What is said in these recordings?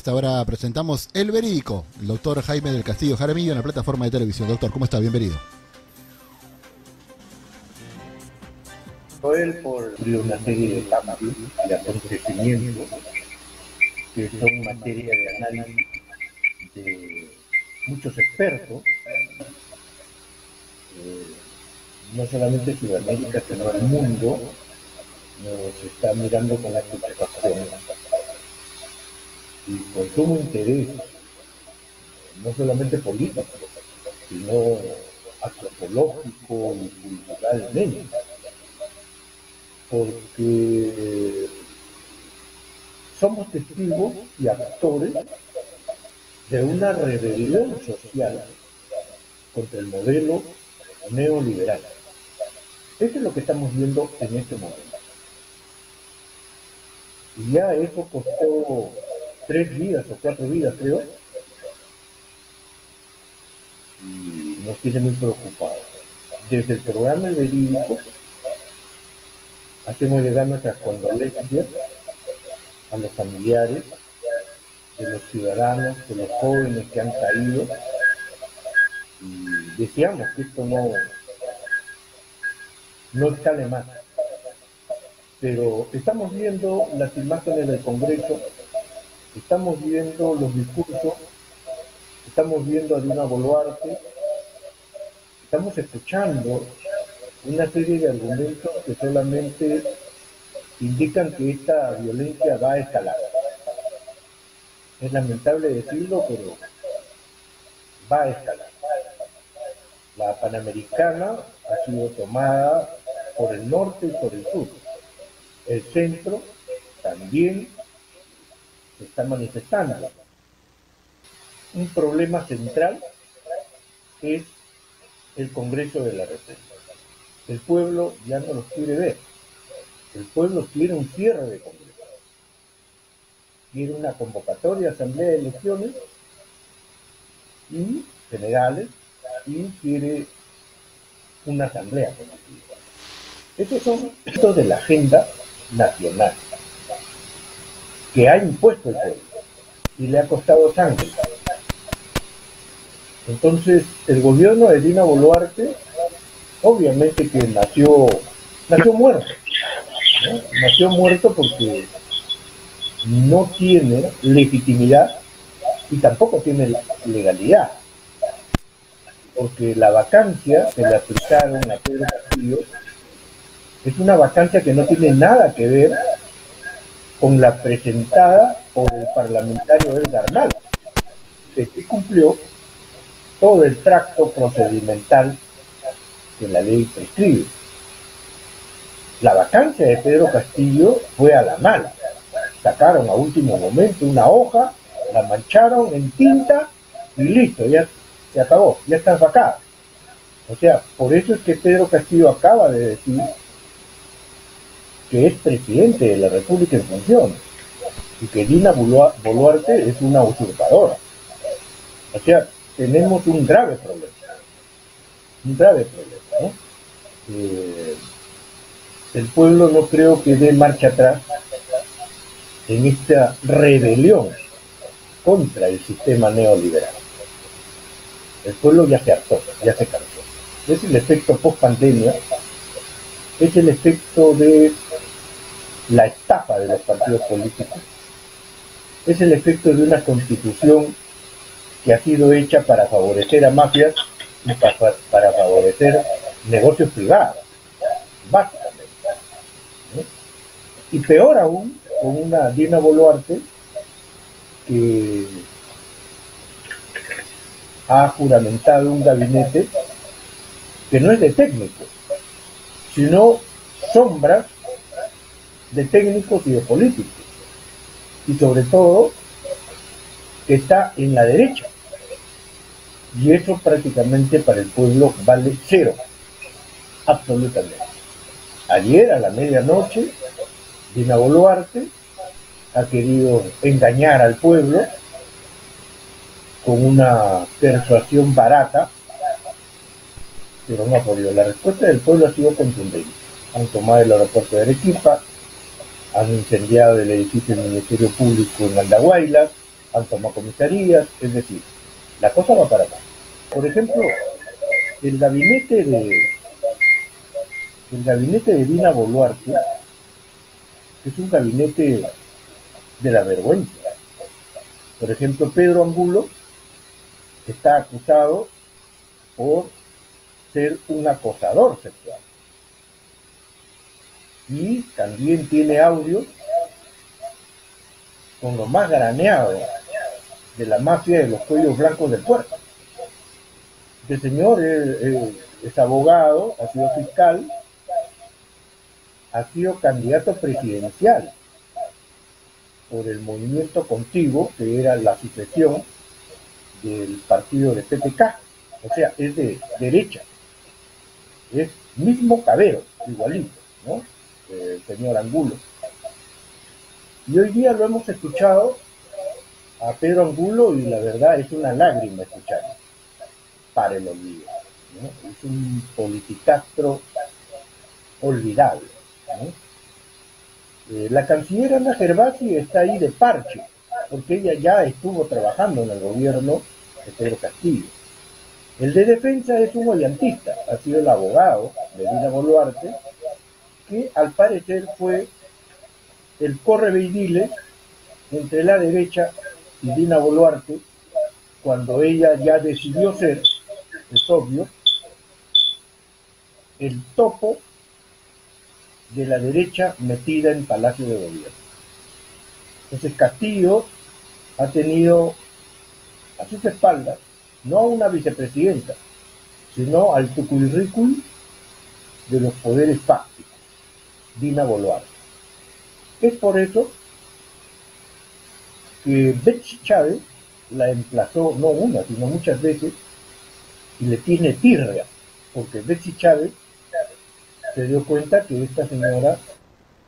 esta hora presentamos El Verídico, el doctor Jaime del Castillo Jaramillo en la plataforma de televisión. Doctor, ¿cómo está? Bienvenido. Él por una serie de cambios y acontecimientos que son materia de análisis de muchos expertos, no solamente Sudamérica, sino el mundo nos está mirando con la preocupación y con sumo interés, no solamente político, sino antropológico y culturalmente, porque somos testigos y actores de una rebelión social contra el modelo neoliberal. Eso es lo que estamos viendo en este momento. Y ya eso costó 3 vidas o 4 vidas, creo, y nos tiene muy preocupados. Desde el programa El Verídico hacemos llegar nuestras condolencias a los familiares de los ciudadanos, de los jóvenes que han caído, y deseamos que esto no escale más. Pero estamos viendo las imágenes del Congreso, estamos viendo los discursos, estamos viendo a Dina Boluarte, estamos escuchando una serie de argumentos que solamente indican que esta violencia va a escalar. Es lamentable decirlo, pero va a escalar. La Panamericana ha sido tomada por el norte y por el sur. El centro también se está manifestando. Un problema central es el Congreso de la República. El pueblo ya no los quiere ver. El pueblo quiere un cierre de Congreso. Quiere una convocatoria de asamblea de elecciones y generales, y quiere una asamblea constitutiva. Estos son estos de la agenda nacional que ha impuesto el pueblo y le ha costado sangre. Entonces, el gobierno de Dina Boluarte, obviamente que nació muerto, ¿no? Nació muerto porque no tiene legitimidad y tampoco tiene legalidad, porque la vacancia que le aplicaron a Pedro Castillo es una vacancia que no tiene nada que ver con la presentada por el parlamentario Edgar Mal, que cumplió todo el tracto procedimental que la ley prescribe. La vacancia de Pedro Castillo fue a la mala. Sacaron a último momento una hoja, la mancharon en tinta y listo, ya se acabó, ya está vacada. O sea, por eso es que Pedro Castillo acaba de decir que es presidente de la República en funciones y que Dina Boluarte es una usurpadora. O sea, tenemos un grave problema, ¿no? El pueblo no creo que dé marcha atrás en esta rebelión contra el sistema neoliberal. El pueblo ya se hartó, ya se cansó. Es el efecto post-pandemia, es el efecto de la estafa de los partidos políticos, es el efecto de una constitución que ha sido hecha para favorecer a mafias y para favorecer negocios privados, básicamente, ¿no? Y peor aún, con una Dina Boluarte que ha juramentado un gabinete que no es de técnicos, sino sombras de técnicos y de políticos, y sobre todo que está en la derecha, y eso prácticamente para el pueblo vale cero, absolutamente. Ayer a la medianoche Dina Boluarte ha querido engañar al pueblo con una persuasión barata, pero no ha podido. La respuesta del pueblo ha sido contundente. Han tomado el aeropuerto de Arequipa, han incendiado el edificio del Ministerio Público en Andahuaylas, han tomado comisarías, es decir, la cosa va para acá. Por ejemplo, el gabinete de Dina Boluarte es un gabinete de la vergüenza. Por ejemplo, Pedro Angulo está acusado por ser un acosador sexual. Y también tiene audios con lo más graneado de la mafia de los cuellos blancos del puerto. Este señor es abogado, ha sido fiscal, ha sido candidato presidencial por el movimiento Contigo, que era la sucesión del partido de PPK, o sea, es de derecha, es mismo Cabero, igualito, ¿no? El señor Angulo. Y hoy día lo hemos escuchado a Pedro Angulo y la verdad es una lágrima escucharlo, para el olvido, ¿no? Es un politicastro olvidable, ¿no? La canciller Ana Gervasi está ahí de parche, porque ella ya estuvo trabajando en el gobierno de Pedro Castillo. El de defensa es un ollantista, ha sido el abogado de Dina Boluarte, que al parecer fue el correveidile entre la derecha y Dina Boluarte, cuando ella ya decidió ser, es obvio, el topo de la derecha metida en Palacio de Gobierno. Entonces Castillo ha tenido a sus espaldas no a una vicepresidenta, sino al tucuirricul de los poderes fácticos, Dina Boluarte. Es por eso que Betsy Chávez la emplazó no una, sino muchas veces, y le tiene tirria, porque Betsy Chávez se dio cuenta que esta señora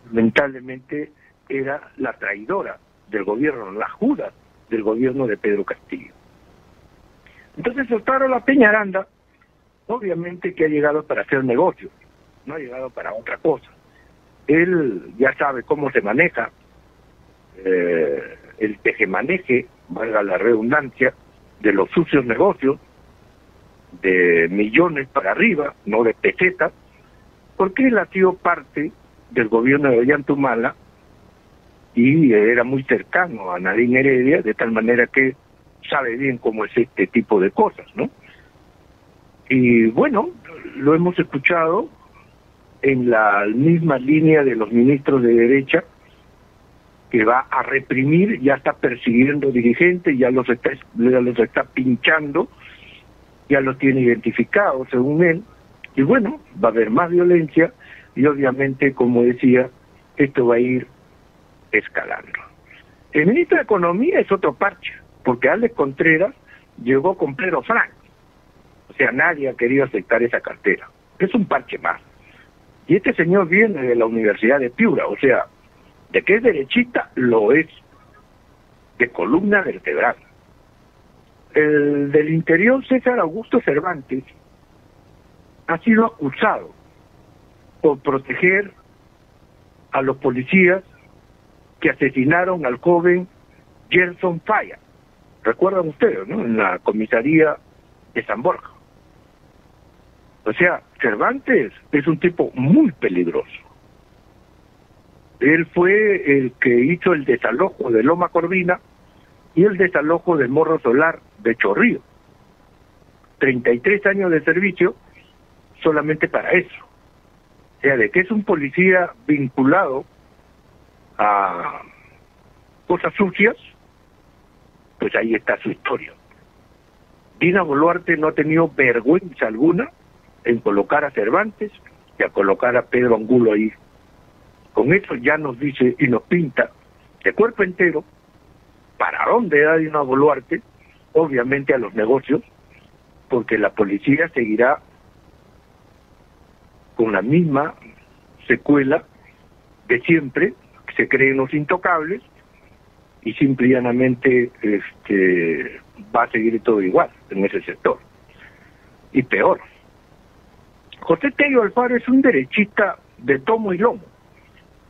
lamentablemente era la traidora del gobierno, la Judas del gobierno de Pedro Castillo. Entonces Otaro La Peñaranda, obviamente que ha llegado para hacer negocio, no ha llegado para otra cosa. Él ya sabe cómo se maneja, el tejemaneje, valga la redundancia, de los sucios negocios, de millones para arriba, no de pesetas, porque él ha sido parte del gobierno de Ollantumala y era muy cercano a Nadine Heredia, de tal manera que sabe bien cómo es este tipo de cosas, ¿no? Y bueno, lo hemos escuchado en la misma línea de los ministros de derecha, que va a reprimir, ya está persiguiendo dirigentes, ya los está pinchando, ya los tiene identificados según él, y bueno, va a haber más violencia, y obviamente, como decía, esto va a ir escalando. El ministro de Economía es otro parche, porque Alex Contreras llegó con Pedro Frank, o sea, nadie ha querido aceptar esa cartera, es un parche más. Y este señor viene de la Universidad de Piura, o sea, de que es derechista, lo es, de columna vertebral. El del interior, César Augusto Cervantes, ha sido acusado por proteger a los policías que asesinaron al joven Gerson Falla. Recuerdan ustedes, ¿no? En la comisaría de San Borja. O sea, Cervantes es un tipo muy peligroso. Él fue el que hizo el desalojo de Loma Corvina y el desalojo del Morro Solar de Chorrillo. 33 años de servicio solamente para eso. O sea, de que es un policía vinculado a cosas sucias, pues ahí está su historia. Dina Boluarte no ha tenido vergüenza alguna en colocar a Cervantes y a colocar a Pedro Angulo ahí. Con eso ya nos dice y nos pinta de cuerpo entero para dónde da Dina Boluarte, obviamente a los negocios, porque la policía seguirá con la misma secuela de siempre, se creen los intocables, y simple y llanamente va a seguir todo igual en ese sector. Y peor, José Tello Alfaro es un derechista de tomo y lomo.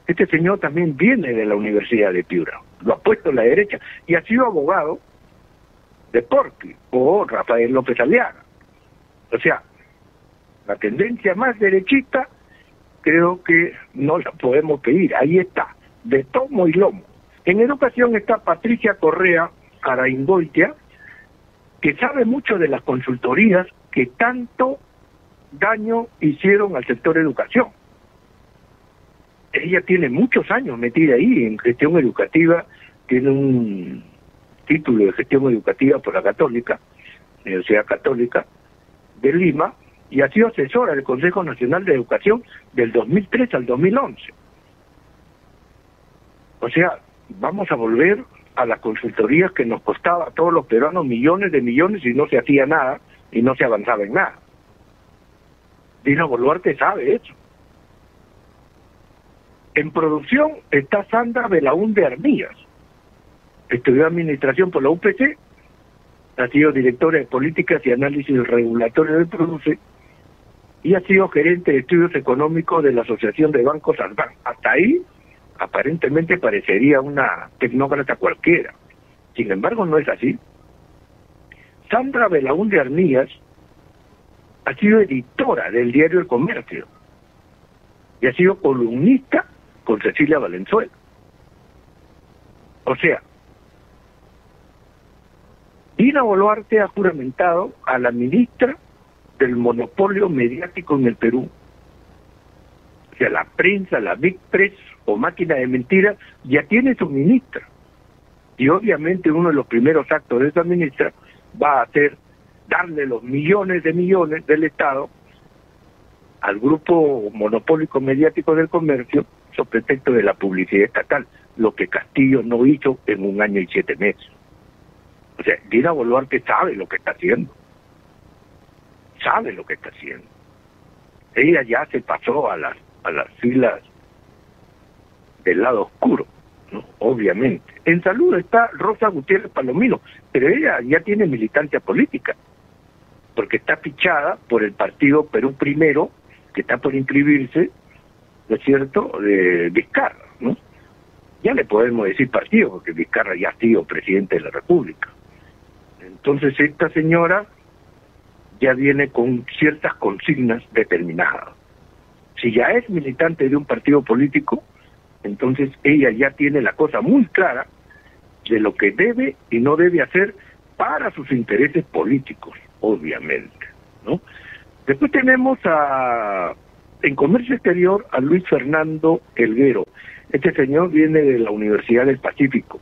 Este señor también viene de la Universidad de Piura, lo ha puesto la derecha, y ha sido abogado de Porqui o Rafael López Aliaga. O sea, la tendencia más derechista creo que no la podemos pedir, ahí está, de tomo y lomo. En educación está Patricia Correa Araingoitia, que sabe mucho de las consultorías que tanto daño hicieron al sector educación. Ella tiene muchos años metida ahí en gestión educativa, tiene un título de gestión educativa por la Católica, Universidad Católica de Lima, y ha sido asesora del Consejo Nacional de Educación del 2003 al 2011. O sea, vamos a volver a las consultorías que nos costaba a todos los peruanos millones de millones y no se hacía nada y no se avanzaba en nada. Dina Boluarte sabe eso. En producción está Sandra Belaúnde Armillas, estudió administración por la UPC, ha sido directora de políticas y análisis regulatorio del PRODUCE y ha sido gerente de estudios económicos de la Asociación de Bancos Alban. Hasta ahí, aparentemente parecería una tecnócrata cualquiera. Sin embargo, no es así. Sandra Belaúnde Armillas ha sido editora del diario El Comercio y ha sido columnista con Cecilia Valenzuela. O sea, Dina Boluarte ha juramentado a la ministra del monopolio mediático en el Perú. O sea, la prensa, la Big Press o máquina de mentiras ya tiene su ministra. Y obviamente uno de los primeros actos de esa ministra va a ser darle los millones de millones del Estado al grupo monopólico mediático del comercio sobre pretexto de la publicidad estatal, lo que Castillo no hizo en 1 año y 7 meses. O sea, Dina Boluarte sabe lo que está haciendo. Sabe lo que está haciendo. Ella ya se pasó a las filas del lado oscuro, ¿no? Obviamente. En salud está Rosa Gutiérrez Palomino, pero ella ya tiene militancia política, porque está fichada por el partido Perú Primero, que está por inscribirse, ¿no es cierto?, de Vizcarra, ¿no? Ya le podemos decir partido, porque Vizcarra ya ha sido presidente de la República. Entonces esta señora ya viene con ciertas consignas determinadas. Si ya es militante de un partido político, entonces ella ya tiene la cosa muy clara de lo que debe y no debe hacer para sus intereses políticos, obviamente, ¿no? Después tenemos en Comercio Exterior a Luis Fernando Elguero. Este señor viene de la Universidad del Pacífico,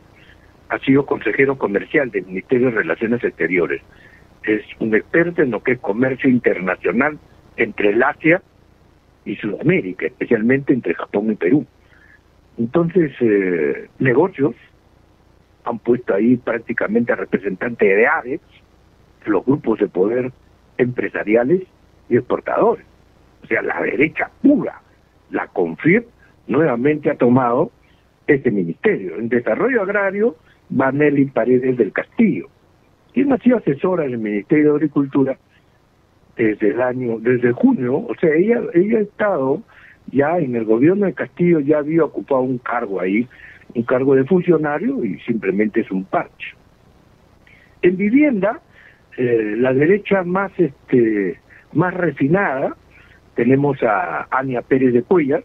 ha sido consejero comercial del Ministerio de Relaciones Exteriores. Es un experto en lo que es comercio internacional entre el Asia y Sudamérica, especialmente entre Japón y Perú. Entonces, negocios han puesto ahí prácticamente a representantes de ADEX, los grupos de poder empresariales y exportadores. O sea, la derecha pura, la CONFIEP, nuevamente ha tomado este ministerio. En Desarrollo Agrario va Nelly Paredes del Castillo, quien ha sido asesora del Ministerio de Agricultura desde junio. O sea, ella ha estado ya en el gobierno de Castillo, ya había ocupado un cargo ahí, un cargo de funcionario, y simplemente es un parche. En vivienda, la derecha más refinada, tenemos a Ania Pérez de Cuellar,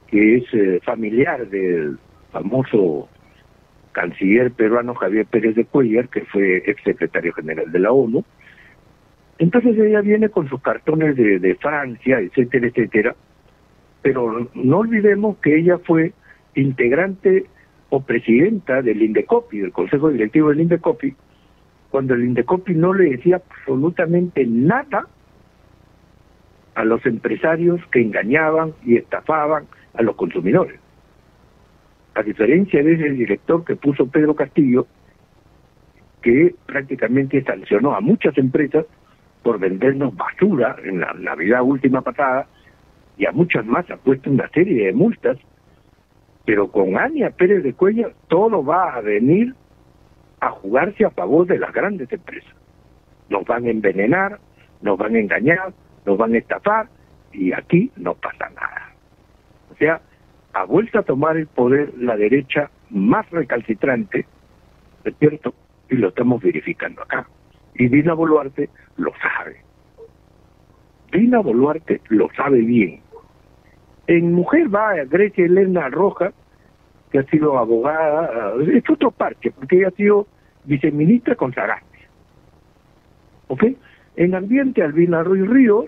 que es familiar del famoso canciller peruano Javier Pérez de Cuellar, que fue exsecretario general de la ONU. Entonces ella viene con sus cartones de Francia, etcétera, etcétera, pero no olvidemos que ella fue integrante o presidenta del Indecopi, del Consejo Directivo del Indecopi, cuando el Indecopi no le decía absolutamente nada a los empresarios que engañaban y estafaban a los consumidores. A diferencia de ese director que puso Pedro Castillo, que prácticamente sancionó a muchas empresas por vendernos basura en la Navidad última pasada, y a muchas más ha puesto una serie de multas, pero con Ania Pérez de Cuellar todo va a venir a jugarse a favor de las grandes empresas. Nos van a envenenar, nos van a engañar, nos van a estafar, y aquí no pasa nada. O sea, ha vuelto a tomar el poder la derecha más recalcitrante, ¿es cierto? Y lo estamos verificando acá. Y Dina Boluarte lo sabe. Dina Boluarte lo sabe bien. En mujer va a Grecia Elena Rojas, que ha sido abogada, es otro parche, porque ella ha sido viceministra con Sagasti. ¿Ok? En ambiente, Albina Ruiz Ríos,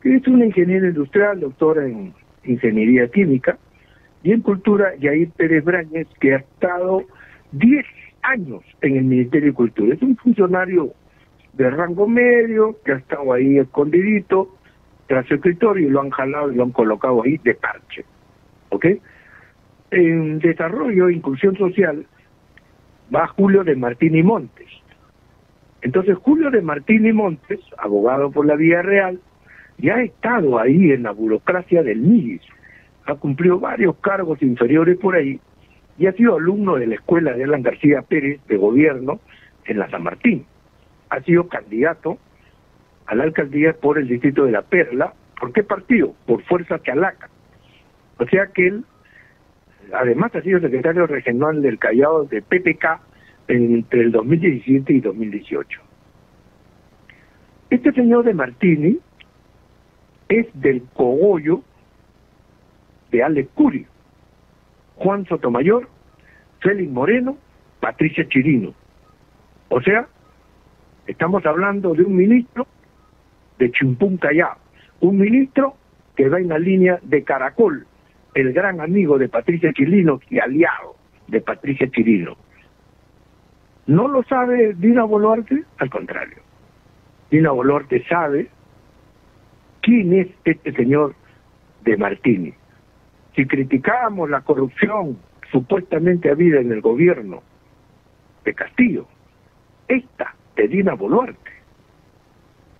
que es una ingeniera industrial, doctora en ingeniería química, y en cultura, Yair Pérez Brañez, que ha estado 10 años en el Ministerio de Cultura. Es un funcionario de rango medio, que ha estado ahí escondidito, tras su escritorio, y lo han jalado y lo han colocado ahí de parche. ¿Ok? En desarrollo e inclusión social va Julio de Martín y Montes. Entonces Julio de Martín y Montes, abogado por la vía real, ya ha estado ahí en la burocracia del MIGIS, ha cumplido varios cargos inferiores por ahí y ha sido alumno de la escuela de Alan García Pérez de gobierno en la San Martín. Ha sido candidato a la alcaldía por el distrito de La Perla. ¿Por qué partido? Por Fuerza Chalaca. O sea que él, además, ha sido secretario regional del Callao de PPK entre el 2017 y 2018. Este señor de Martini es del cogollo de Alex Curi, Juan Sotomayor, Félix Moreno, Patricia Chirino. O sea, estamos hablando de un ministro de Chimpún Callao, un ministro que va en la línea de Caracol, el gran amigo de Patricia Chirino y aliado de Patricia Chirino. ¿No lo sabe Dina Boluarte? Al contrario. Dina Boluarte sabe quién es este señor de Martini. Si criticábamos la corrupción supuestamente habida en el gobierno de Castillo, esta de Dina Boluarte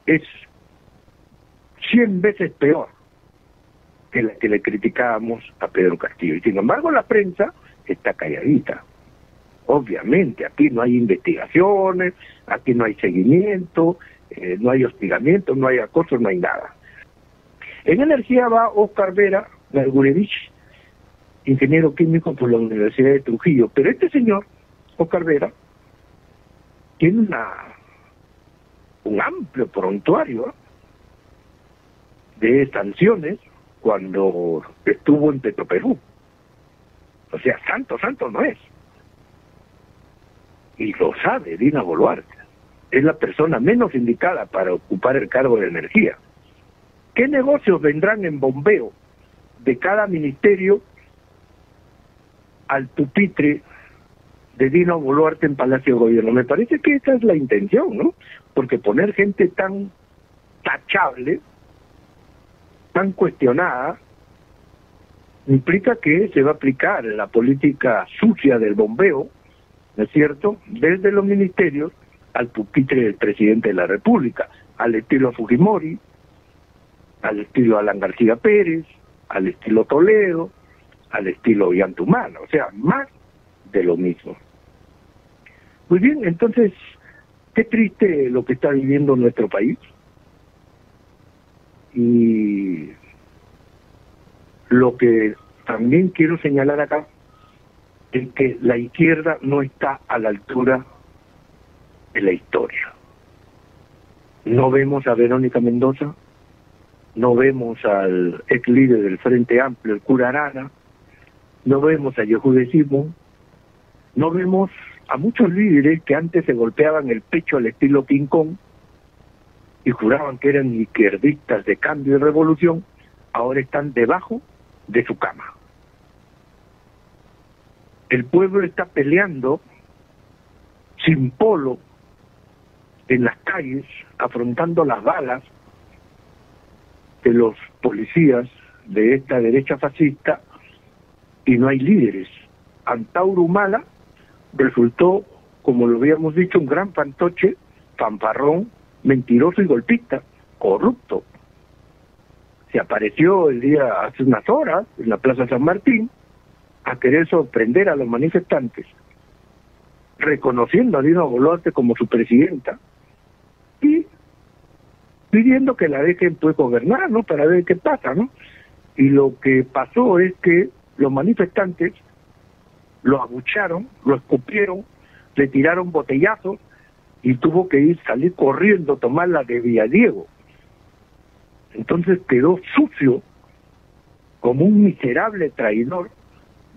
es 100 veces peor que la que le criticábamos a Pedro Castillo. Y sin embargo la prensa está calladita. Obviamente, aquí no hay investigaciones, aquí no hay seguimiento, no hay hostigamiento, no hay acoso, no hay nada. En energía va Oscar Vera Gargurevich, ingeniero químico por la Universidad de Trujillo. Pero este señor, Oscar Vera, tiene un amplio prontuario de sanciones cuando estuvo en Petroperú. O sea, santo no es. Y lo sabe Dina Boluarte. Es la persona menos indicada para ocupar el cargo de energía. ¿Qué negocios vendrán en bombeo de cada ministerio al pupitre de Dina Boluarte en Palacio de Gobierno? Me parece que esa es la intención, ¿no? Porque poner gente tan tachable, tan cuestionada, implica que se va a aplicar la política sucia del bombeo, ¿no es cierto?, desde los ministerios al pupitre del presidente de la República, al estilo Fujimori, al estilo Alan García Pérez, al estilo Toledo, al estilo Ollantumala, o sea, más de lo mismo. Muy bien, entonces, qué triste lo que está viviendo nuestro país. Y lo que también quiero señalar acá es que la izquierda no está a la altura de la historia. No vemos a Verónica Mendoza, no vemos al ex líder del Frente Amplio, el cura Arana, no vemos a Yehude Simón, no vemos a muchos líderes que antes se golpeaban el pecho al estilo King Kong y juraban que eran izquierdistas de cambio y revolución, ahora están debajo de su cama. El pueblo está peleando sin polo en las calles, afrontando las balas de los policías de esta derecha fascista, y no hay líderes. Antauro Humala resultó, como lo habíamos dicho, un gran fantoche, fanfarrón, mentiroso y golpista, corrupto. Se apareció el día, hace unas horas, en la Plaza San Martín, a querer sorprender a los manifestantes, reconociendo a Dina Boluarte como su presidenta y pidiendo que la dejen pues gobernar, ¿no?, para ver qué pasa, ¿no? Y lo que pasó es que los manifestantes lo abucharon, lo escupieron, le tiraron botellazos y tuvo que salir corriendo a tomar la de Villadiego. Entonces quedó sucio como un miserable traidor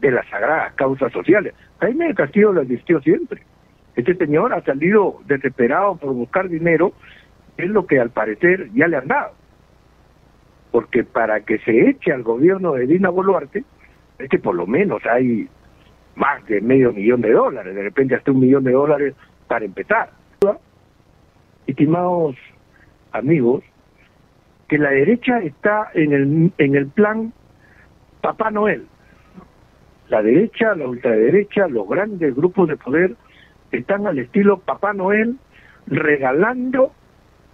de las sagradas causas sociales. Jaime del Castillo lo advirtió siempre. Este señor ha salido desesperado por buscar dinero, es lo que al parecer ya le han dado. Porque para que se eche al gobierno de Dina Boluarte, es que por lo menos hay más de $500,000, de repente hasta $1 millón para empezar. Estimados amigos, que la derecha está en el plan Papá Noel. La derecha, la ultraderecha, los grandes grupos de poder están al estilo Papá Noel, regalando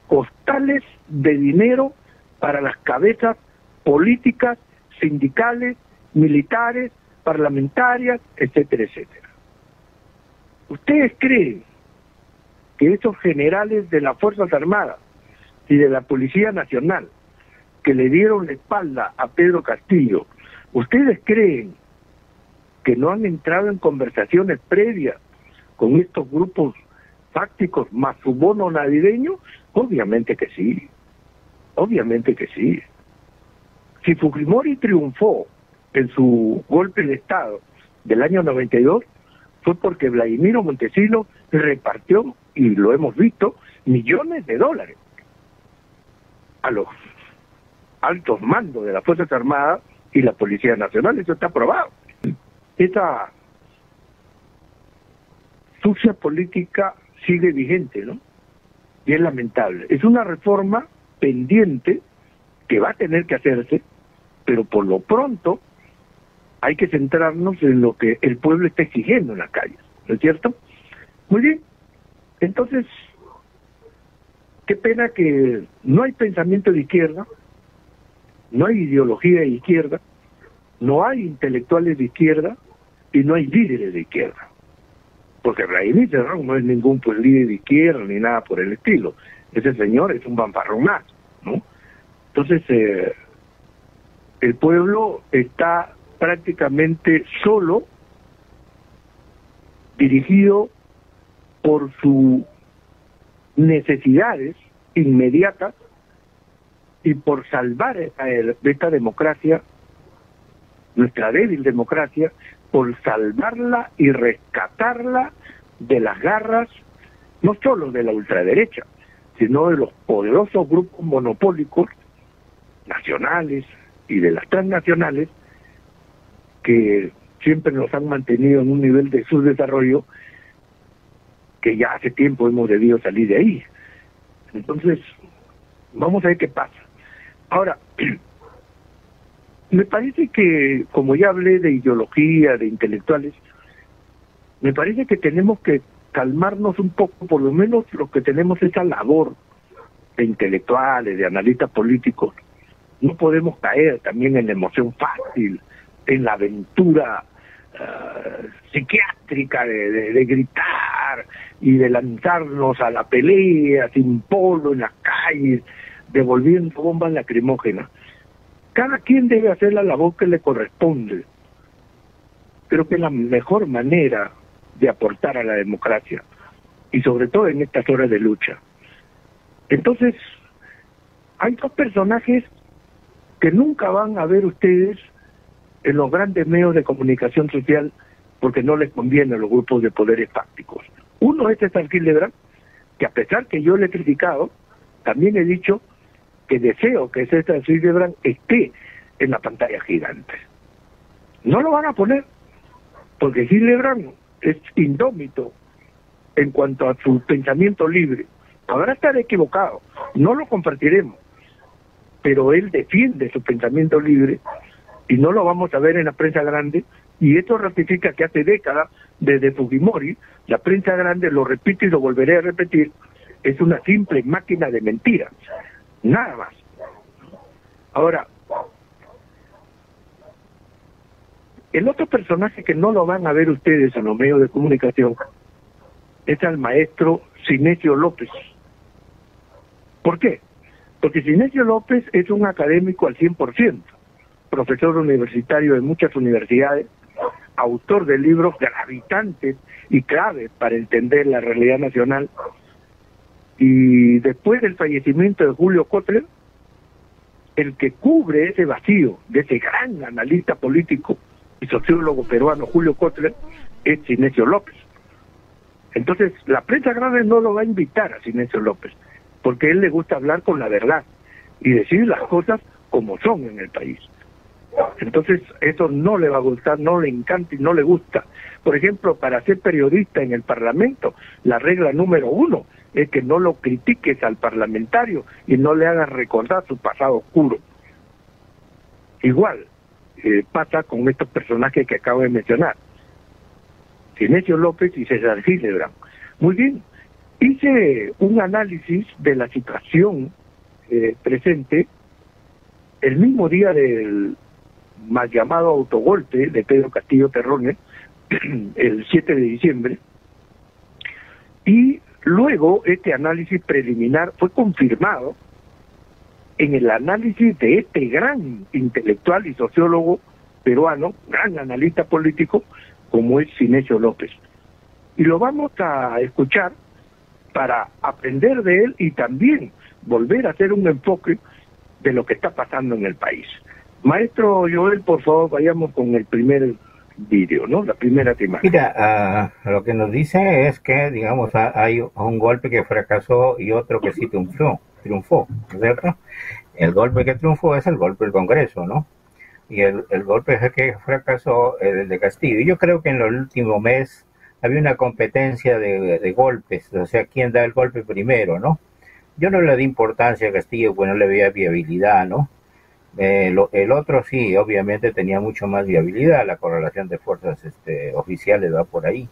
costales de dinero para las cabezas políticas, sindicales, militares, parlamentarias, etcétera, etcétera. ¿Ustedes creen que esos generales de las Fuerzas Armadas y de la Policía Nacional que le dieron la espalda a Pedro Castillo, ustedes creen que no han entrado en conversaciones previas con estos grupos fácticos más su bono navideño? Obviamente que sí, obviamente que sí. Si Fujimori triunfó en su golpe de Estado del año 92, fue porque Vladimiro Montesinos repartió, y lo hemos visto, millones de dólares a los altos mandos de las Fuerzas Armadas y la Policía Nacional. Eso está probado. Esa sucia política sigue vigente, ¿no? Y es lamentable. Es una reforma pendiente que va a tener que hacerse, pero por lo pronto hay que centrarnos en lo que el pueblo está exigiendo en las calles, ¿no es cierto? Muy bien. Entonces, qué pena que no hay pensamiento de izquierda, no hay ideología de izquierda, no hay intelectuales de izquierda y no hay líderes de izquierda. Porque Vladimir Cerrón no es ningún líder de izquierda ni nada por el estilo. Ese señor es un fanfarrón más, ¿no? Entonces, el pueblo está prácticamente solo, dirigido por sus necesidades inmediatas y por salvar esta democracia, nuestra débil democracia, por salvarla y rescatarla de las garras, no solo de la ultraderecha, sino de los poderosos grupos monopólicos nacionales y de las transnacionales que siempre nos han mantenido en un nivel de subdesarrollo que ya hace tiempo hemos debido salir de ahí. Entonces, vamos a ver qué pasa. Ahora, me parece que, como ya hablé de ideología, de intelectuales, me parece que tenemos que calmarnos un poco, por lo menos los que tenemos esa labor de intelectuales, de analistas políticos. No podemos caer también en la emoción fácil, en la aventura psiquiátrica de gritar y de lanzarnos a la pelea sin polo en las calles, devolviendo bombas lacrimógenas. Cada quien debe hacer la labor que le corresponde. Creo que es la mejor manera de aportar a la democracia, y sobre todo en estas horas de lucha. Entonces, hay dos personajes que nunca van a ver ustedes en los grandes medios de comunicación social porque no les conviene a los grupos de poderes fácticos. Uno es César Hildebrand, que a pesar que yo le he criticado, también he dicho que deseo que César Hildebrand esté en la pantalla gigante. No lo van a poner, porque Hildebrand es indómito en cuanto a su pensamiento libre. Podrá estar equivocado, no lo compartiremos, pero él defiende su pensamiento libre y no lo vamos a ver en la prensa grande, y esto ratifica que hace décadas, desde Fujimori, la prensa grande, lo repito y lo volveré a repetir, es una simple máquina de mentiras, nada más. Ahora, el otro personaje que no lo van a ver ustedes en los medios de comunicación es al maestro Sinesio López. ¿Por qué? Porque Sinesio López es un académico al 100%, profesor universitario de muchas universidades, autor de libros gravitantes y claves para entender la realidad nacional. Y después del fallecimiento de Julio Kotler, el que cubre ese vacío de ese gran analista político y sociólogo peruano Julio Kotler es Sinesio López. Entonces la prensa grande no lo va a invitar a Sinesio López, porque a él le gusta hablar con la verdad y decir las cosas como son en el país. Entonces eso no le va a gustar, no le encanta y no le gusta. Por ejemplo, para ser periodista en el Parlamento, la regla número 1 es que no lo critiques al parlamentario y no le hagas recordar su pasado oscuro. Igual pasa con estos personajes que acabo de mencionar, Sinesio López y César Hildebrand. Muy bien, hice un análisis de la situación presente el mismo día del mal llamado autogolpe de Pedro Castillo Terrones, el 7 de diciembre, y luego este análisis preliminar fue confirmado en el análisis de este gran intelectual y sociólogo peruano, gran analista político, como es Sinesio López. Y lo vamos a escuchar para aprender de él y también volver a hacer un enfoque de lo que está pasando en el país. Maestro Joel, por favor, vayamos con el primer vídeo, ¿no? La primera imagen. Mira, lo que nos dice es que, digamos, hay un golpe que fracasó y otro que sí triunfó, ¿cierto? El golpe que triunfó es el golpe del Congreso, ¿no? Y el golpe que fracasó es el de Castillo. Y yo creo que en el último mes había una competencia de golpes, o sea, quién da el golpe primero, ¿no? Yo no le di importancia a Castillo, pues no le veía viabilidad, ¿no? El otro sí, obviamente tenía mucho más viabilidad, la correlación de fuerzas oficiales va por ahí.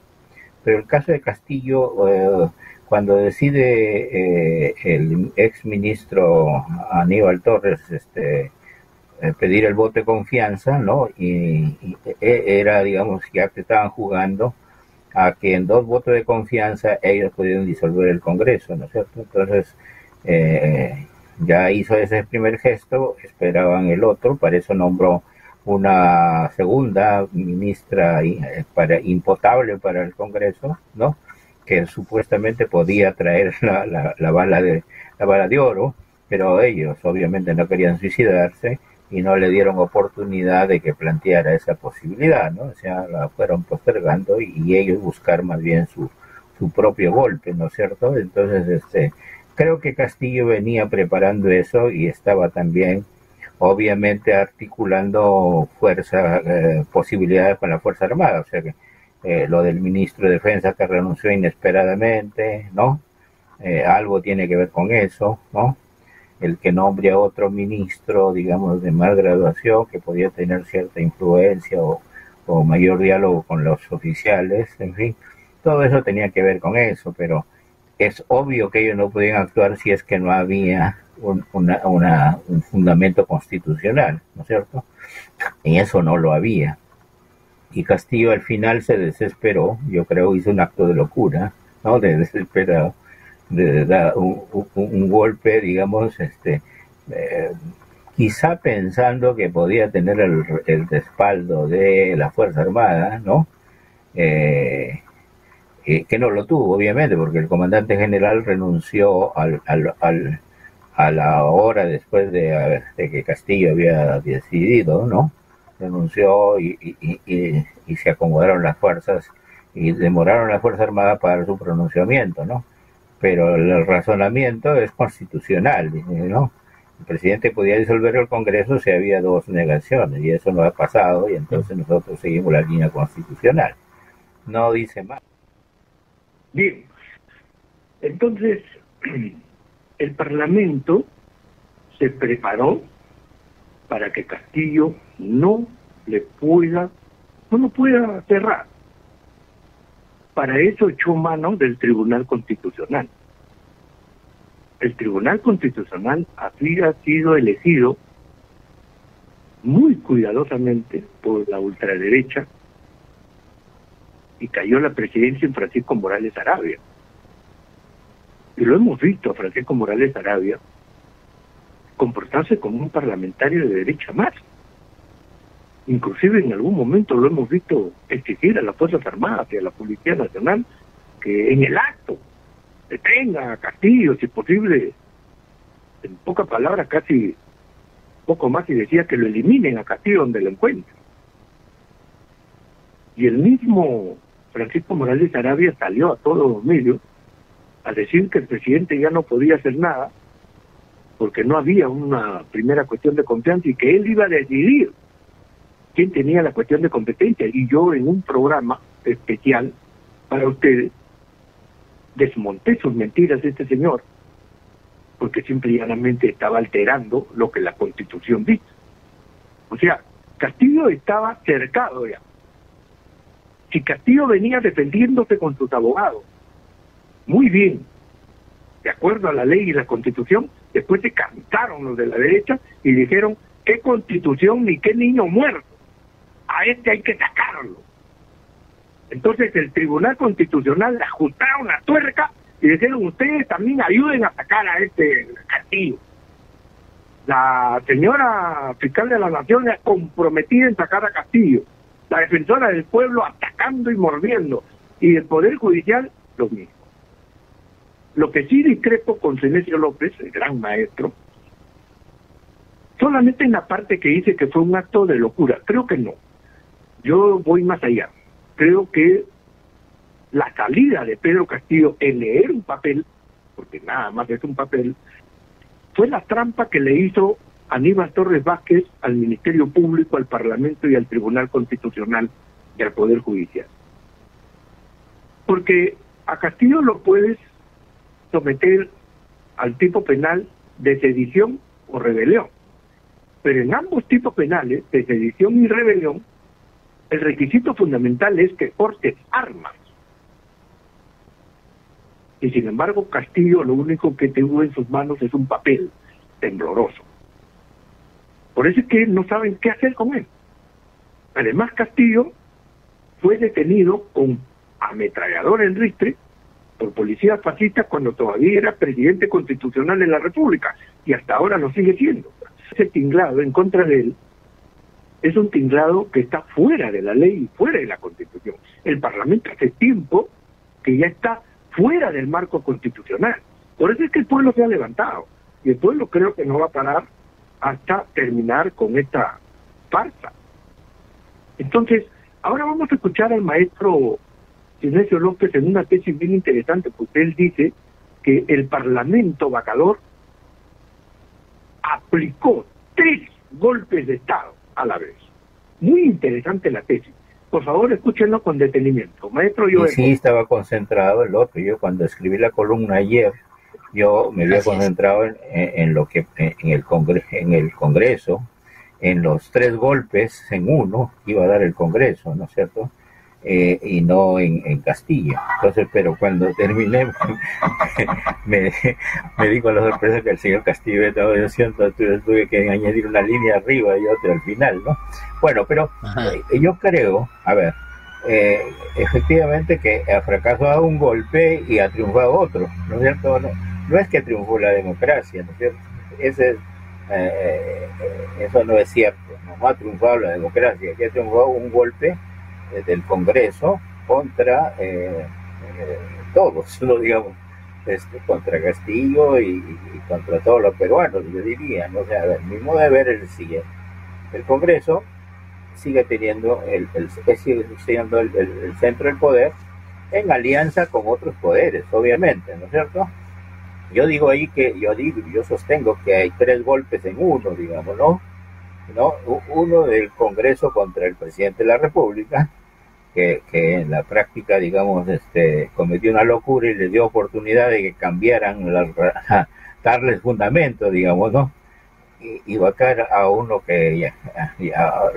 Pero el caso de Castillo, cuando decide el ex ministro Aníbal Torres pedir el voto de confianza, ¿no? Y era, digamos, ya que estaban jugando a que en 2 votos de confianza ellos pudieron disolver el Congreso, ¿no es cierto? Entonces, ya hizo ese primer gesto, esperaban el otro, para eso nombró una segunda ministra impotable para el Congreso, ¿no? Que supuestamente podía traer la bala de oro, pero ellos obviamente no querían suicidarse y no le dieron oportunidad de que planteara esa posibilidad, ¿no? O sea, la fueron postergando y ellos buscar más bien su propio golpe, ¿no es cierto? Entonces, creo que Castillo venía preparando eso y estaba también, obviamente, articulando posibilidades con la Fuerza Armada. O sea que lo del ministro de Defensa que renunció inesperadamente, ¿no? Algo tiene que ver con eso, ¿no? El que nombre a otro ministro, digamos, de más graduación, que podía tener cierta influencia o mayor diálogo con los oficiales, en fin, todo eso tenía que ver con eso, pero es obvio que ellos no podían actuar si es que no había un fundamento constitucional, ¿no es cierto? Y eso no lo había. Y Castillo al final se desesperó, yo creo hizo un acto de locura, ¿no? De desesperado, de dar un golpe, digamos, quizá pensando que podía tener el respaldo de la Fuerza Armada, ¿no? Que no lo tuvo, obviamente, porque el comandante general renunció a la hora después de que Castillo había decidido, ¿no? Renunció y se acomodaron las fuerzas y demoraron la Fuerza Armada para su pronunciamiento, ¿no? Pero el razonamiento es constitucional, ¿no? El presidente podía disolver el Congreso si había 2 negaciones, y eso no ha pasado, y entonces nosotros seguimos la línea constitucional. No dice más. Bien, entonces el Parlamento se preparó para que Castillo no lo pueda cerrar. Para eso echó mano del Tribunal Constitucional. El Tribunal Constitucional había sido elegido muy cuidadosamente por la ultraderecha y cayó la presidencia en Francisco Morales Arabia. Y lo hemos visto a Francisco Morales Arabia comportarse como un parlamentario de derecha más. Inclusive en algún momento lo hemos visto exigir a las Fuerzas Armadas y a la Policía Nacional que en el acto detenga a Castillo, si posible, en pocas palabras, casi poco más, y decía que lo eliminen a Castillo donde lo encuentren. Y el mismo Francisco Morales Arabia salió a todos los medios a decir que el presidente ya no podía hacer nada porque no había una primera cuestión de confianza y que él iba a decidir quién tenía la cuestión de competencia. Y yo en un programa especial para ustedes desmonté sus mentiras de este señor, porque simple y llanamente estaba alterando lo que la Constitución dice. O sea, Castillo estaba cercado ya. Si Castillo venía defendiéndose con sus abogados, muy bien, de acuerdo a la ley y la Constitución, después se cantaron los de la derecha y dijeron, ¿qué Constitución ni qué niño muerto? A este hay que sacarlo. Entonces el Tribunal Constitucional le ajustaron la tuerca y dijeron, ustedes también ayuden a sacar a este Castillo. La señora fiscal de la Nación es comprometida en sacar a Castillo. La defensora del pueblo atacando y mordiendo. Y el Poder Judicial, lo mismo. Lo que sí discrepo con Sinesio López, el gran maestro, solamente en la parte que dice que fue un acto de locura. Creo que no. Yo voy más allá. Creo que la salida de Pedro Castillo en leer un papel, porque nada más es un papel, fue la trampa que le hizo Aníbal Torres Vázquez al Ministerio Público, al Parlamento y al Tribunal Constitucional y al Poder Judicial. Porque a Castillo lo puedes someter al tipo penal de sedición o rebelión, pero en ambos tipos penales, de sedición y rebelión, el requisito fundamental es que portes armas. Y sin embargo, Castillo lo único que tuvo en sus manos es un papel tembloroso. Por eso es que no saben qué hacer con él. Además, Castillo fue detenido con ametrallador en ristre por policías fascistas cuando todavía era presidente constitucional de la República, y hasta ahora lo sigue siendo. Ese tinglado en contra de él es un tinglado que está fuera de la ley y fuera de la Constitución. El Parlamento hace tiempo que ya está fuera del marco constitucional. Por eso es que el pueblo se ha levantado, y el pueblo creo que no va a parar hasta terminar con esta farsa. Entonces, ahora vamos a escuchar al maestro Sinesio López en una tesis bien interesante, porque él dice que el Parlamento vacador aplicó 3 golpes de Estado a la vez. Muy interesante la tesis. Por favor, escúchenlo con detenimiento. Maestro, yo... Sí, estaba concentrado el otro. Yo cuando escribí la columna ayer, yo me había concentrado en lo que en el Congreso, en los 3 golpes en uno iba a dar el Congreso, ¿no es cierto? Y no en Castilla. Entonces, pero cuando terminé, me di con la sorpresa que el señor Castillo estaba diciendo, tuve que añadir una línea arriba y otra al final, ¿no? Bueno, pero yo creo, a ver, efectivamente que ha fracasado un golpe y ha triunfado otro, ¿no es cierto? No es que triunfó la democracia, ¿no es cierto? Eso no es cierto, no ha triunfado la democracia, que ha triunfado un golpe del Congreso contra todos, ¿no? Digamos, contra Castillo y contra todos los peruanos, yo diría, ¿no? O sea, mi modo de ver es el siguiente: el Congreso sigue teniendo sigue siendo el centro del poder en alianza con otros poderes, obviamente, ¿no es cierto? Yo digo ahí que yo sostengo que hay 3 golpes en uno, digamos, ¿no? Uno del Congreso contra el presidente de la República, que en la práctica, digamos, cometió una locura y le dio oportunidad de que cambiaran, darles fundamento, digamos, ¿no? Y vacar a uno que ya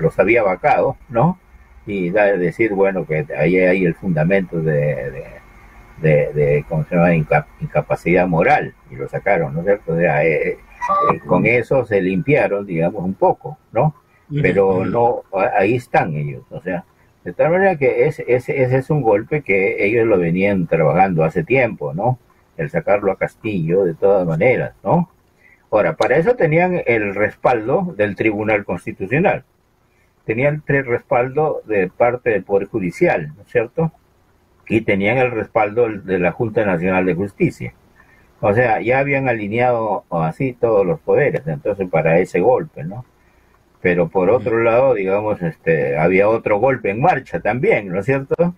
los había vacado, ¿no? Y decir, bueno, que ahí hay el fundamento de ¿cómo se llama?, incapacidad moral, y lo sacaron, ¿no es cierto? O sea, con eso se limpiaron, digamos, un poco, ¿no? Pero no, ahí están ellos, o sea, de tal manera que ese es un golpe que ellos lo venían trabajando hace tiempo, ¿no? El sacarlo a Castillo, de todas maneras, ¿no? Ahora, para eso tenían el respaldo del Tribunal Constitucional. tenían el respaldo de parte del Poder Judicial, ¿no es cierto? Y tenían el respaldo de la Junta Nacional de Justicia. O sea, ya habían alineado así todos los poderes, entonces para ese golpe, ¿no? Pero por otro lado, digamos, había otro golpe en marcha también, ¿no es cierto?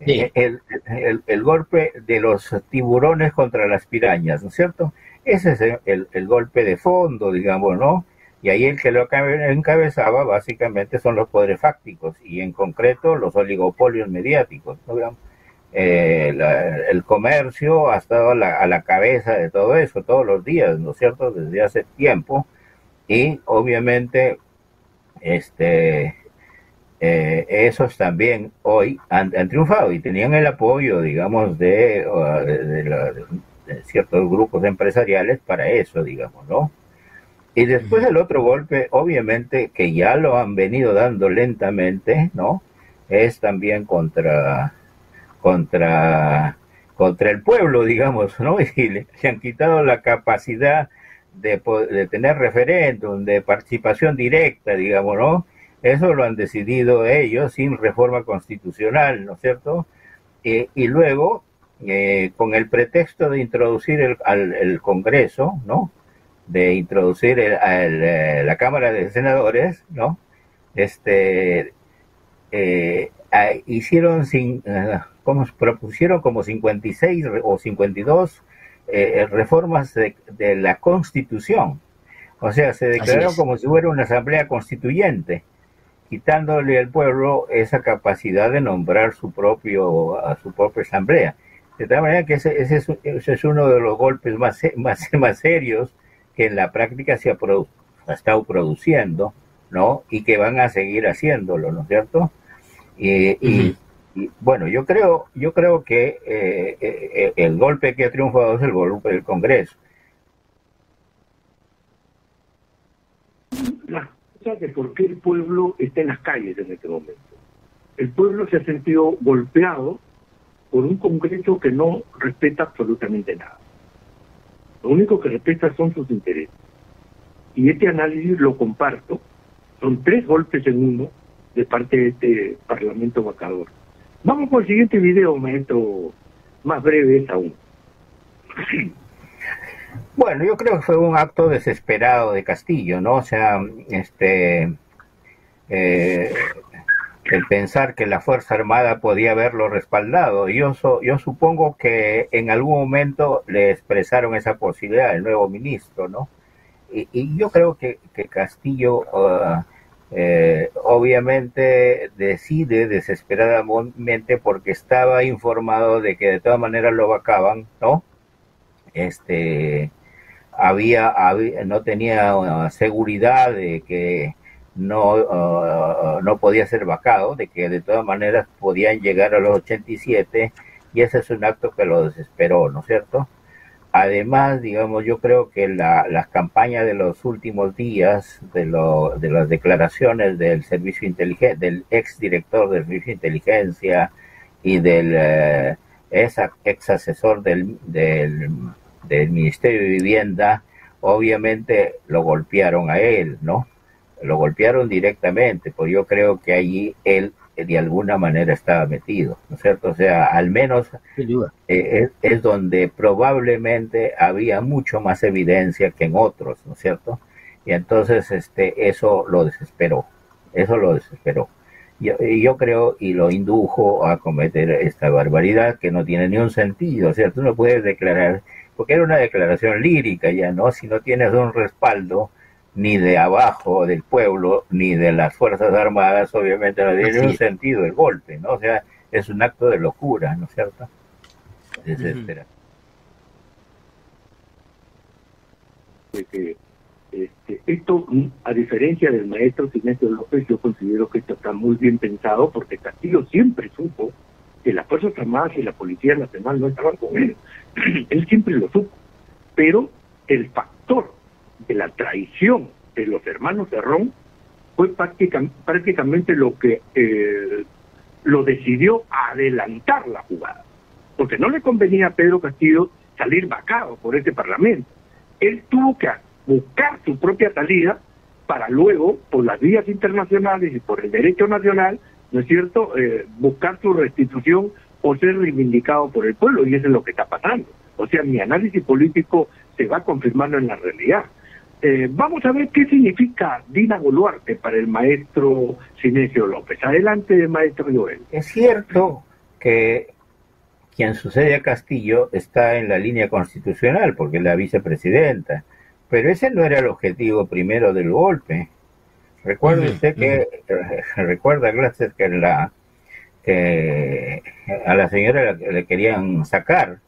Sí. El golpe de los tiburones contra las pirañas, ¿no es cierto? Ese es el golpe de fondo, digamos, ¿no? Y ahí el que lo encabezaba básicamente son los poderes fácticos y en concreto los oligopolios mediáticos, ¿no? El comercio ha estado a la cabeza de todo eso todos los días, ¿no es cierto? Desde hace tiempo y obviamente esos también hoy han triunfado y tenían el apoyo, digamos, de ciertos grupos empresariales para eso, digamos, ¿no? Y después el otro golpe, obviamente, que ya lo han venido dando lentamente, ¿no? Es también contra el pueblo, digamos, ¿no? Y le han quitado la capacidad de tener referéndum, de participación directa, digamos, ¿no? Eso lo han decidido ellos sin reforma constitucional, ¿no es cierto? Y luego, con el pretexto de introducir el Congreso, ¿no? De introducir la Cámara de Senadores, ¿no? Propusieron como 56 o 52 reformas de la Constitución. O sea, se declararon como si fuera una asamblea constituyente, quitándole al pueblo esa capacidad de nombrar su propia asamblea. De tal manera que ese es uno de los golpes más serios que en la práctica se ha estado produciendo, ¿no? Y que van a seguir haciéndolo, ¿no es cierto? Y bueno, yo creo que el golpe que ha triunfado es el golpe del Congreso. ¿Sabe por qué el pueblo está en las calles en este momento? El pueblo se ha sentido golpeado por un Congreso que no respeta absolutamente nada. Lo único que respeta son sus intereses. Y este análisis lo comparto. Son 3 golpes en uno de parte de este Parlamento vacador. Vamos con el siguiente video, maestro, más breve es aún. Bueno, yo creo que fue un acto desesperado de Castillo, ¿no? O sea, el pensar que la Fuerza Armada podía haberlo respaldado. Yo supongo que en algún momento le expresaron esa posibilidad al nuevo ministro, ¿no? Y yo creo que Castillo obviamente decide desesperadamente porque estaba informado de que de todas maneras lo vacaban, ¿no? No tenía seguridad de que no podía ser vacado, de que de todas maneras podían llegar a los 87 y ese es un acto que lo desesperó, ¿no es cierto? Además, digamos, yo creo que las campañas de los últimos días, de las declaraciones del servicio del exdirector del servicio de inteligencia y del ex asesor del Ministerio de Vivienda, obviamente lo golpearon a él, ¿no? Lo golpearon directamente, pues yo creo que allí él de alguna manera estaba metido, ¿no es cierto? O sea, al menos es donde probablemente había mucho más evidencia que en otros, ¿no es cierto? Y entonces eso lo desesperó. Yo creo y lo indujo a cometer esta barbaridad que no tiene ni un sentido, ¿cierto? No puedes declarar, porque era una declaración lírica ya, ¿no? Si no tienes un respaldo ni de abajo del pueblo, ni de las Fuerzas Armadas, obviamente no tiene un sentido el golpe, ¿no? O sea, es un acto de locura, ¿no es cierto? Desespera. Esto, a diferencia del maestro Sinesio López, yo considero que esto está muy bien pensado, porque Castillo siempre supo que las Fuerzas Armadas y la Policía Nacional no estaban con él. Él siempre lo supo. Pero el factor de la traición de los hermanos Cerrón fue prácticamente lo que lo decidió adelantar la jugada, porque no le convenía a Pedro Castillo salir vacado por este Parlamento. Él tuvo que buscar su propia salida para luego, por las vías internacionales y por el derecho nacional, ¿no es cierto?, buscar su restitución o ser reivindicado por el pueblo, y eso es lo que está pasando. O sea, mi análisis político se va confirmando en la realidad. Vamos a ver qué significa Dina Boluarte para el maestro Sinesio López. Adelante, maestro Joel. Es cierto que quien sucede a Castillo está en la línea constitucional, porque es la vicepresidenta, pero ese no era el objetivo primero del golpe. Recuerde usted que, recuerda, Glaser, que a la señora le querían sacar,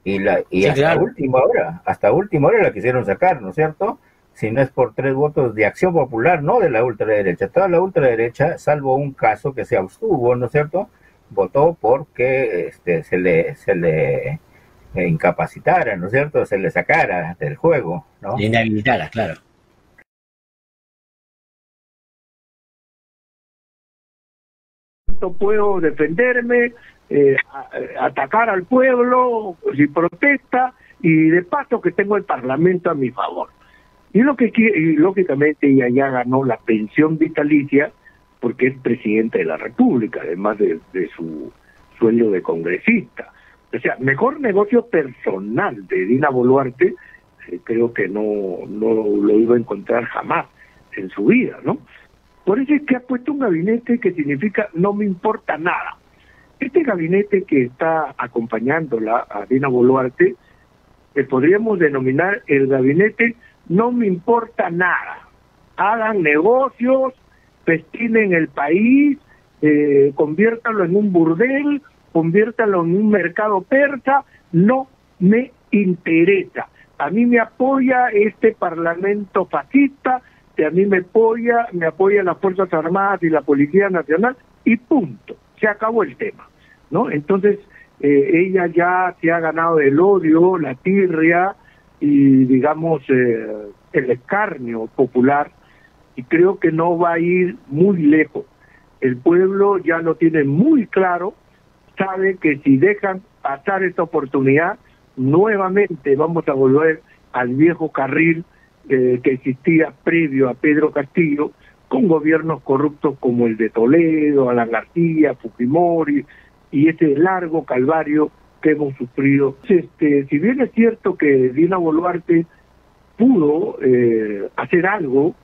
y Sí, hasta claro. última hora la quisieron sacar, ¿no es cierto? Si no es por 3 votos de Acción Popular, no de la ultraderecha. Toda la ultraderecha, salvo un caso que se abstuvo, ¿no es cierto?, votó porque se le incapacitara, ¿no es cierto?, se le sacara del juego, ¿no? Le inhabilitara, claro. Puedo defenderme, atacar al pueblo si protesta, y de paso que tengo el Parlamento a mi favor. Y lógicamente ella ya ganó la pensión vitalicia porque es presidente de la República, además de su sueldo de congresista. O sea, mejor negocio personal de Dina Boluarte, creo que no lo iba a encontrar jamás en su vida, ¿no? Por eso es que ha puesto un gabinete que significa no me importa nada. Este gabinete que está acompañándola a Dina Boluarte, podríamos denominar el gabinete no me importa nada. Hagan negocios, festinen el país, conviértanlo en un burdel, conviértanlo en un mercado persa, no me interesa. A mí me apoya este parlamento fascista, a mí me apoya las Fuerzas Armadas y la Policía Nacional, y punto, se acabó el tema, ¿no? Entonces, ella ya se ha ganado el odio, la tirria y, digamos, el escarnio popular, y creo que no va a ir muy lejos. El pueblo ya lo tiene muy claro, sabe que si dejan pasar esta oportunidad, nuevamente vamos a volver al viejo carril que existía previo a Pedro Castillo, con gobiernos corruptos como el de Toledo, Alan García, Fujimori, y ese largo calvario que hemos sufrido. Si bien es cierto que Dina Boluarte pudo hacer algo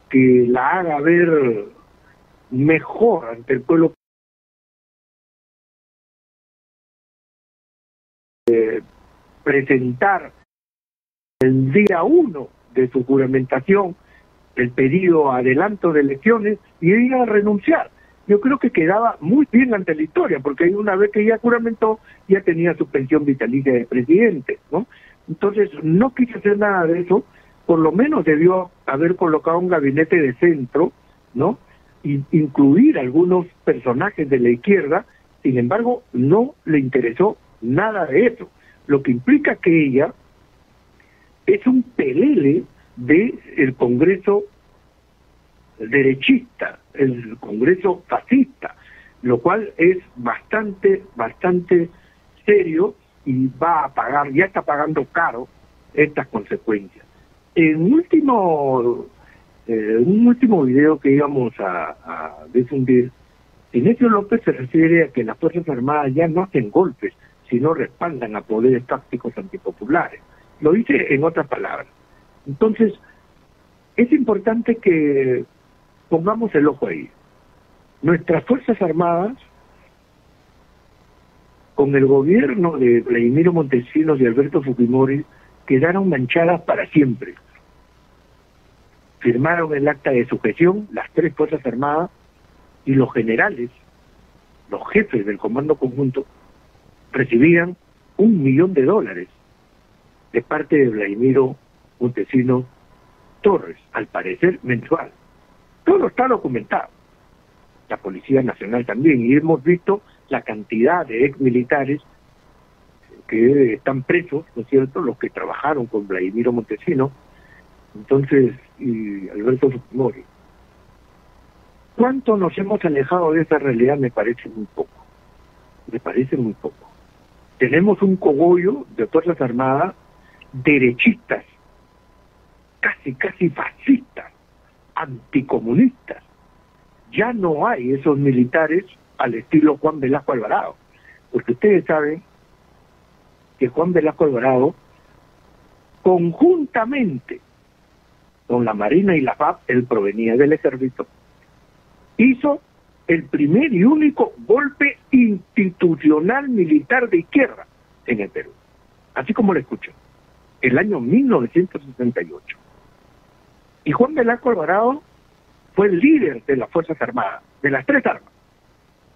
que la haga ver mejor ante el pueblo, presentar el día 1 de su juramentación el pedido adelanto de elecciones y ella a renunciar. Yo creo que quedaba muy bien ante la historia, porque una vez que ella juramentó, ya tenía su pensión vitalicia de presidente, ¿no? Entonces, no quiso hacer nada de eso, por lo menos debió haber colocado un gabinete de centro, ¿no? Y incluir algunos personajes de la izquierda. Sin embargo, no le interesó nada de eso, lo que implica que ella es un pelele del Congreso derechista, el Congreso fascista, lo cual es bastante serio, y va a pagar, ya está pagando caro estas consecuencias. En un último video que íbamos a difundir, Sinesio López se refiere a que las Fuerzas Armadas ya no hacen golpes, sino respaldan a poderes tácticos antipopulares. Lo dice en otras palabras. Entonces, es importante que pongamos el ojo ahí. Nuestras Fuerzas Armadas, con el gobierno de Vladimiro Montesinos y Alberto Fujimori, quedaron manchadas para siempre. Firmaron el acta de sujeción las 3 Fuerzas Armadas, y los generales, los jefes del Comando Conjunto, recibían $1 millón de parte de Vladimiro Montesinos Torres, al parecer mensual. Todo está documentado. La Policía Nacional también, y hemos visto la cantidad de exmilitares que están presos, ¿no es cierto?, los que trabajaron con Vladimiro Montesinos, entonces, y Alberto Fujimori. ¿Cuánto nos hemos alejado de esa realidad? Me parece muy poco. Me parece muy poco. Tenemos un cogollo de Fuerzas Armadas derechistas, casi fascistas, anticomunistas. Ya no hay esos militares al estilo Juan Velasco Alvarado, porque ustedes saben que Juan Velasco Alvarado, conjuntamente con la Marina y la FAP, él provenía del ejército, hizo el primer y único golpe institucional militar de izquierda en el Perú, así como lo escucho, el año 1968. Y Juan Velasco Alvarado fue el líder de las Fuerzas Armadas, de las tres armas,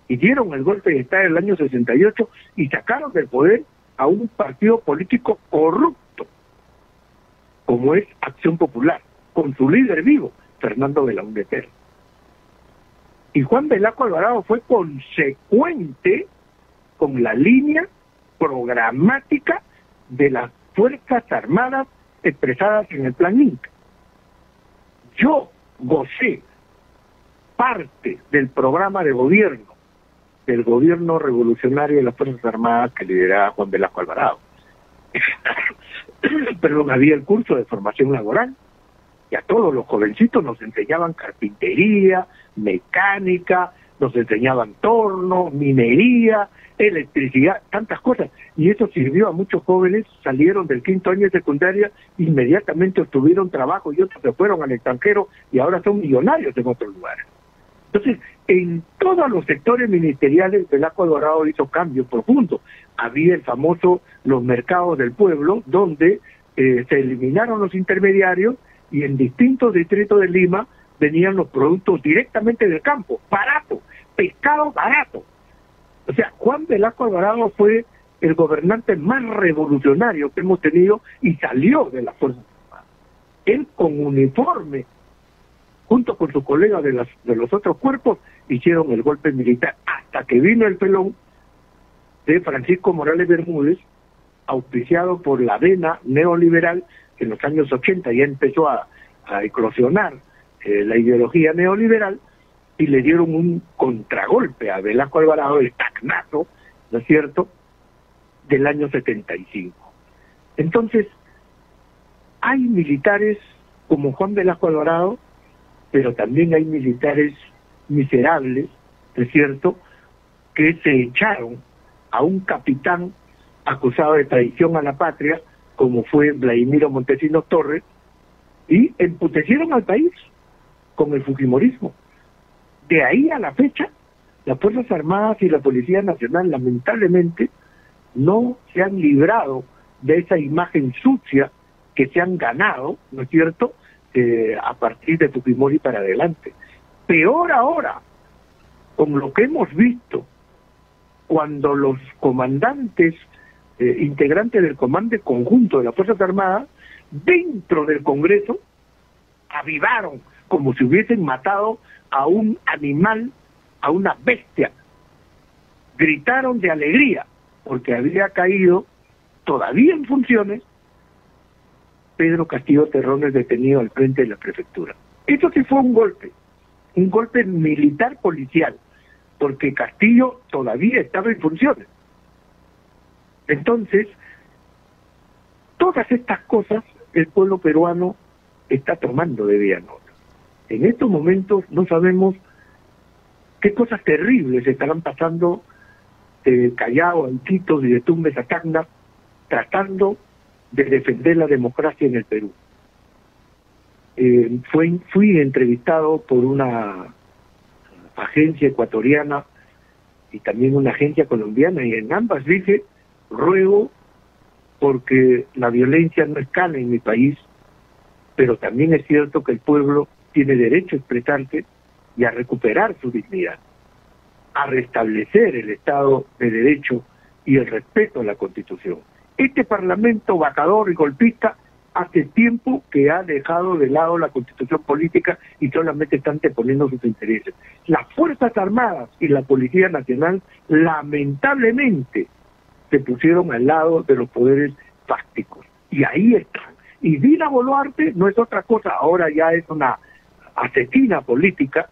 y dieron el golpe de Estado en el año 68 y sacaron del poder a un partido político corrupto, como es Acción Popular, con su líder vivo, Fernando Belaúnde Terry. Y Juan Velasco Alvarado fue consecuente con la línea programática de las Fuerzas Armadas expresadas en el Plan Inca. Yo gocé parte del programa de gobierno del gobierno revolucionario de las Fuerzas Armadas que lideraba Juan Velasco Alvarado. Perdón, había el curso de formación laboral y a todos los jovencitos nos enseñaban carpintería, mecánica, nos enseñaban torno, minería, electricidad, tantas cosas. Y eso sirvió a muchos jóvenes, salieron del 5º año de secundaria, inmediatamente obtuvieron trabajo y otros se fueron al extranjero y ahora son millonarios en otros lugares. Entonces, en todos los sectores ministeriales, Velasco Alvarado hizo cambios profundos. Había el famoso los mercados del pueblo, donde se eliminaron los intermediarios y en distintos distritos de Lima venían los productos directamente del campo, barato, pescado barato. O sea, Juan Velasco Alvarado fue el gobernante más revolucionario que hemos tenido y salió de las Fuerzas Armadas. Él con uniforme, junto con sus colegas de los otros cuerpos, hicieron el golpe militar, hasta que vino el pelón de Francisco Morales Bermúdez, auspiciado por la vena neoliberal, que en los años 80 ya empezó a eclosionar la ideología neoliberal, y le dieron un contragolpe a Velasco Alvarado, el tacnazo, ¿no es cierto?, del año 75. Entonces, hay militares como Juan Velasco Alvarado, pero también hay militares miserables, ¿no es cierto?, que se echaron a un capitán acusado de traición a la patria, como fue Vladimiro Montesinos Torres, y emputecieron al país con el fujimorismo. De ahí a la fecha, las Fuerzas Armadas y la Policía Nacional, lamentablemente, no se han librado de esa imagen sucia que se han ganado, ¿no es cierto?, a partir de Fujimori para adelante. Peor ahora, con lo que hemos visto, cuando los comandantes, integrantes del Comando Conjunto de las Fuerzas Armadas, dentro del Congreso, avivaron como si hubiesen matado a un animal, a una bestia. Gritaron de alegría, porque había caído, todavía en funciones, Pedro Castillo Terrones, detenido al frente de la prefectura. Esto sí fue un golpe militar policial, porque Castillo todavía estaba en funciones. Entonces, todas estas cosas el pueblo peruano está tomando de vía nota. En estos momentos no sabemos qué cosas terribles estarán pasando de Callao a Iquitos y de Tumbes a Tacna, tratando de defender la democracia en el Perú. Fui entrevistado por una agencia ecuatoriana y también una agencia colombiana, y en ambas dije, ruego porque la violencia no escala en mi país, pero también es cierto que el pueblo tiene derecho a expresarse y a recuperar su dignidad, a restablecer el Estado de Derecho y el respeto a la Constitución. Este Parlamento vacador y golpista hace tiempo que ha dejado de lado la Constitución política y solamente están anteponiendo sus intereses. Las Fuerzas Armadas y la Policía Nacional lamentablemente se pusieron al lado de los poderes fácticos. Y ahí están. Y Dina Boluarte no es otra cosa, ahora ya es una asesina política.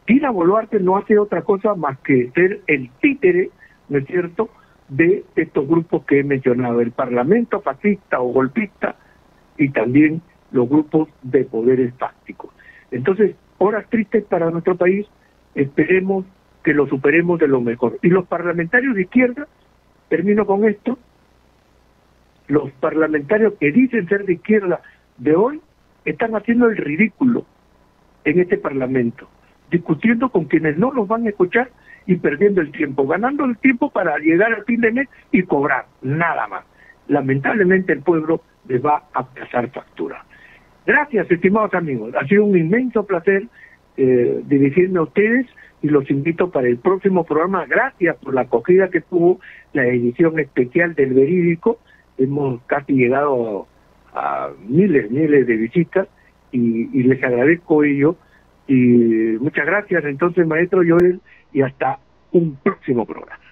Dina Boluarte no hace otra cosa más que ser el títere, ¿no es cierto?, de estos grupos que he mencionado, el Parlamento fascista o golpista y también los grupos de poderes fácticos. Entonces, horas tristes para nuestro país, esperemos que lo superemos de lo mejor. Y los parlamentarios de izquierda, termino con esto, los parlamentarios que dicen ser de izquierda de hoy, están haciendo el ridículo en este Parlamento, discutiendo con quienes no los van a escuchar y perdiendo el tiempo, ganando el tiempo para llegar al fin de mes y cobrar, nada más. Lamentablemente el pueblo les va a pasar factura. Gracias, estimados amigos. Ha sido un inmenso placer dirigirme a ustedes y los invito para el próximo programa. Gracias por la acogida que tuvo la edición especial del Verídico. Hemos casi llegado a miles de visitas y les agradezco ello. Y muchas gracias entonces, maestro Joel, y hasta un próximo programa.